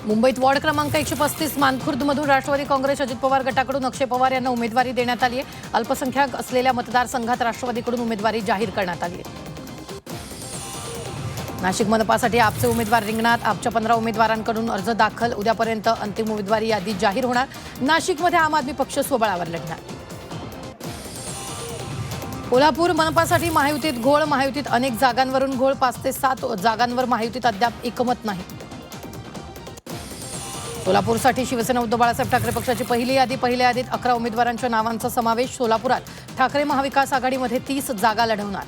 मुंबईत वॉर्ड क्रमांक 135 मानखुर्दमधून राष्ट्रवादी काँग्रेस अजित पवार गटाकडून अक्षय पवार यांना उमेदवारी देण्यात आली आहे। अल्पसंख्याक असलेल्या मतदारसंघात राष्ट्रवादीकडून उमेदवारी जाहीर करण्यात आली आहे। नाशिक मनपासाठी आपचे उमेदवार रिंगणात। आपच्या 15 उमेदवारांकडून अर्ज दाखल। उद्यापर्यंत अंतिम उमेदवारी यादी जाहीर होणार। नाशिकमध्ये आम आदमी पक्ष स्वबळावर लढणार। कोल्हापूर मनपासाठी महायुतीत घोळ। महायुतीत अनेक जागांवरून घोळ। 5 ते 7 जागांवर महायुतीत अद्याप एकमत नाही। सोलापूरसाठी शिवसेना उद्धव बाळासाहेब ठाकरे पक्षाची पहिली यादी। पहिल्या यादीत 11 उमेदवारांच्या नावांचा समावेश। सोलापुरात ठाकरे महाविकास आघाडीमध्ये 30 जागा लढवणार।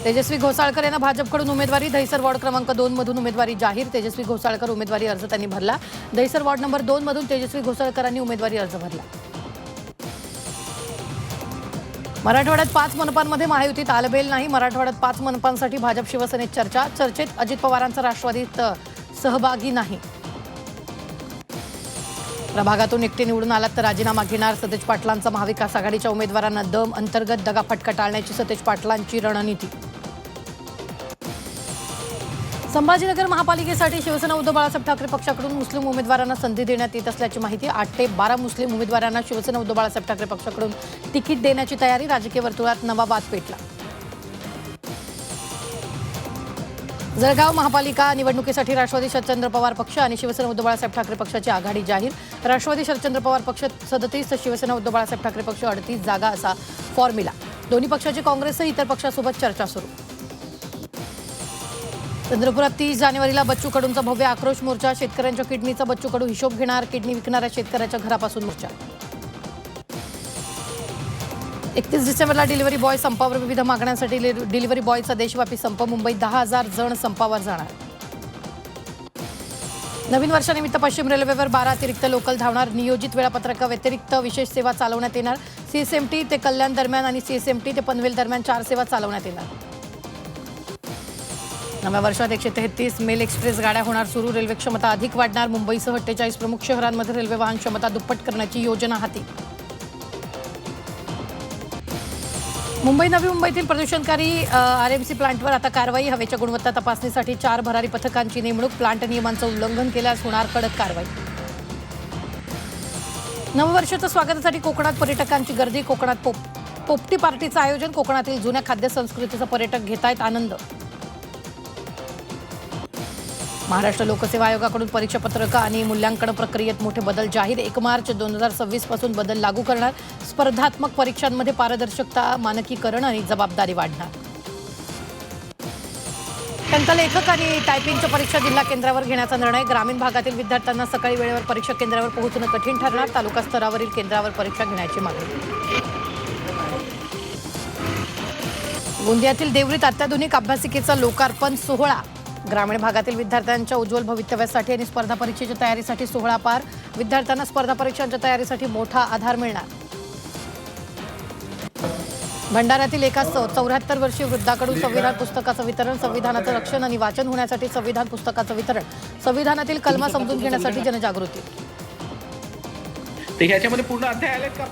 तेजस्वी घोसाळकर यांना भाजपकडून उमेदवारी। दहिसर वॉर्ड क्रमांक 2 मधून उमेदवारी जाहीर। तेजस्वी घोसाळकर उमेदवारी अर्ज त्यांनी भरला। दहिसर वॉर्ड नंबर 2 मधून तेजस्वी घोसाळकरांनी उमेदवारी अर्ज भरला। मराठवाड्यात 5 मनपांमध्ये महायुतीत आलबेल नाही। मराठवाड्यात 5 मनपांसाठी भाजप शिवसेनेत चर्चा। चर्चेत अजित पवारांचा राष्ट्रवादीत सहभागी नाही। प्रभागातून एकटे निवडून आलात तर राजीनामा घेणार। सतेज पाटलांचा महाविकास आघाडीच्या उमेदवारांना दम। अंतर्गत दगाफटका टाळण्याची सतेज पाटलांची रणनीती। संभाजीनगर महापालिकेसाठी शिवसेना उद्धव बाळासाहेब ठाकरे पक्षाकडून मुस्लिम उमेदवारांना संधी देण्यात येत असल्याची माहिती। 8 ते 12 मुस्लिम उमेदवारांना शिवसेना उद्धव बाळासाहेब ठाकरे पक्षाकडून तिकीट देण्याची तयारी। राजकीय वर्तुळात नवा वाद पेटला। जळगाव महापालिका निवडणुकीसाठी राष्ट्रवादी शरदचंद्र पवार पक्ष आणि शिवसेना उद्धव बाळासाहेब ठाकरे पक्षाची आघाडी जाहीर। राष्ट्रवादी शरदचंद्र पवार पक्ष 37, शिवसेना उद्धव बाळासाहेब ठाकरे पक्ष 38 जागा असा फॉर्म्युला। दोन्ही पक्षाची काँग्रेससह इतर पक्षांसोबत चर्चा सुरू। चंद्रपुरात 30 जानेवारीला बच्चू कडूंचा भव्य आक्रोश मोर्चा। शेतकऱ्यांच्या किडनीचा बच्चू कडू हिशोब घेणार। किडनी विकणाऱ्या शेतकऱ्याच्या घरापासून मोर्चा। 31 डिसेंबरला डिलिव्हरी बॉय संपावर। विविध मागण्यांसाठी डिलिव्हरी बॉयचा देशव्यापी संप। मुंबईत 10,000 जण संपावर जाणार। नवीन वर्षानिमित्त पश्चिम रेल्वेवर 12 अतिरिक्त लोकल धावणार। नियोजित वेळापत्रकाव्यतिरिक्त विशेष सेवा चालवण्यात येणार। सीएसएमटी ते कल्याण दरम्यान आणि सीएसएमटी ते पनवेल दरम्यान 4 सेवा चालवण्यात येणार। नव्या वर्षात 133 मेल एक्सप्रेस गाड्या होणार सुरू। रेल्वे क्षमता अधिक वाढणार। मुंबईसह 48 प्रमुख शहरांमध्ये रेल्वे वाहन क्षमता दुप्पट करण्याची योजना हाती। मुंबई नवी मुंबईतील प्रदूषणकारी आरएमसी प्लांटवर आता कारवाई। हवेच्या गुणवत्ता तपासणीसाठी 4 भरारी पथकांची नेमणूक। प्लांट नियमांचं उल्लंघन केल्यास होणार कडक कारवाई। नववर्षाच्या स्वागतासाठी कोकणात पर्यटकांची गर्दी। कोकणात पोपटी पार्टीचं आयोजन। कोकणातील जुन्या खाद्य संस्कृतीचा पर्यटक घेतायत आनंद। महाराष्ट्र लोकसेवा आयोगाकडून परीक्षा पत्रक आणि मूल्यांकन प्रक्रियेत मोठे बदल जाहीर। 1 मार्च 2026 पासून बदल लागू करणार। स्पर्धात्मक परीक्षांमध्ये पारदर्शकता, मानकीकरण आणि जबाबदारी वाढणार। टंकलेखक आणि टायपिंगच्या परीक्षा जिल्हा केंद्रावर घेण्याचा निर्णय। ग्रामीण भागातील विद्यार्थ्यांना सकाळी वेळेवर परीक्षा केंद्रावर पोहोचणं कठीण ठरणार। तालुका स्तरावरील केंद्रावर परीक्षा घेण्याची मागणी। गोंदियातील देवरीत अत्याधुनिक अभ्यासिकेचा लोकार्पण सोहळा। ग्रामीण भागातील विद्यार्थ्यांच्या उज्ज्वल भवितव्यासाठी आणि स्पर्धा परीक्षेच्या तयारीसाठी सोहळा पार। विद्यार्थ्यांना स्पर्धा परीक्षांच्या तयारीसाठी मोठा आधार मिळणार। भंडाऱ्यातील एका 74 वर्षीय वृद्धाकडून संविधान पुस्तकाचं वितरण। संविधानाचं रक्षण आणि वाचन होण्यासाठी संविधान पुस्तकाचं वितरण। संविधानातील कलमा समजून घेण्यासाठी जनजागृती। ह्याच्यामध्ये पूर्ण अध्याय आलेत का?